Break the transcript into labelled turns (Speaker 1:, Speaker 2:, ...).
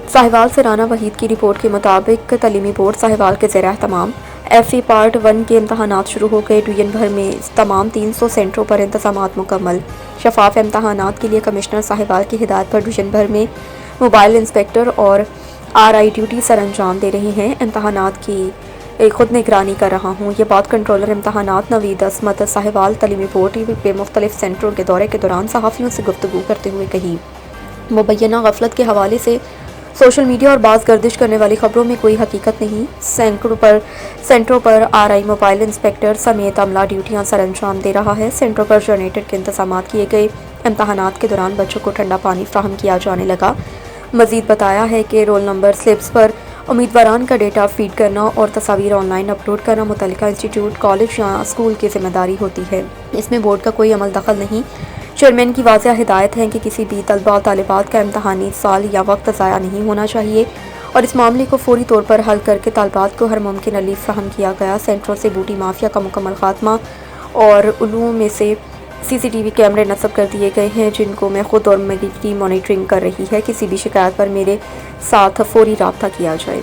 Speaker 1: साहिवाल से राना वहीद की रिपोर्ट के मुताबिक तालीमी बोर्ड साहिवाल के ज़ेर एहतमाम FE पार्ट 1 के इम्तहानात शुरू हो गए। डिवीजन भर में तमाम 300 सेंटरों पर इंतज़ामात मुकम्मल। शफाफ इम्तहानात के लिए कमिश्नर साहिवाल की हिदायत पर डिवीजन भर में मोबाइल इंस्पेक्टर और RI ड्यूटी सर अंजाम दे रही हैं। इम्तहानात की खुद निगरानी कर रहा हूँ। ये बात कंट्रोलर इम्तहानात नवीद असमत साहिवाल तालीमी बोर्ड के मुख्तलिफ सेंटरों के दौरे के दौरान सहाफ़ियों से गुफ्तगू करते हुए कही। मुबैना गफलत के हवाले से सोशल मीडिया और बाज़ गर्दिश करने वाली खबरों में कोई हकीकत नहीं। सेंटरों पर RI मोबाइल इंस्पेक्टर समेत अमला ड्यूटियां सर अंजाम दे रहा है। सेंटरों पर जनरेटर के इंतजाम किए गए। इम्तहानात के दौरान बच्चों को ठंडा पानी फ्राहम किया जाने लगा। मज़ीद बताया है कि रोल नंबर स्लिप्स पर उम्मीदवारान का डेटा फीड करना और तस्वीर ऑनलाइन अपलोड करना मुतल्लिका इंस्टीट्यूट, कॉलेज या स्कूल की जिम्मेदारी होती है। इसमें बोर्ड का कोई अमल दखल नहीं। चेयरमैन की वाज़ेह हिदायत है कि किसी भी तलबा और तालिबात का इम्तहानी साल या वक्त ज़ाया नहीं होना चाहिए और इस मामले को फौरी तौर पर हल करके तालिबात को हर मुमकिन रिलीफ फ्राहम किया गया। सेंटरों से बूटी माफिया का मुकम्मल खात्मा और उलूम में से CCTV कैमरे नस्ब कर दिए गए हैं, जिनको मैं खुद और मेरी टीम मॉनिटरिंग कर रही है। किसी भी शिकायत पर मेरे साथ फौरी राब्ता किया जाए।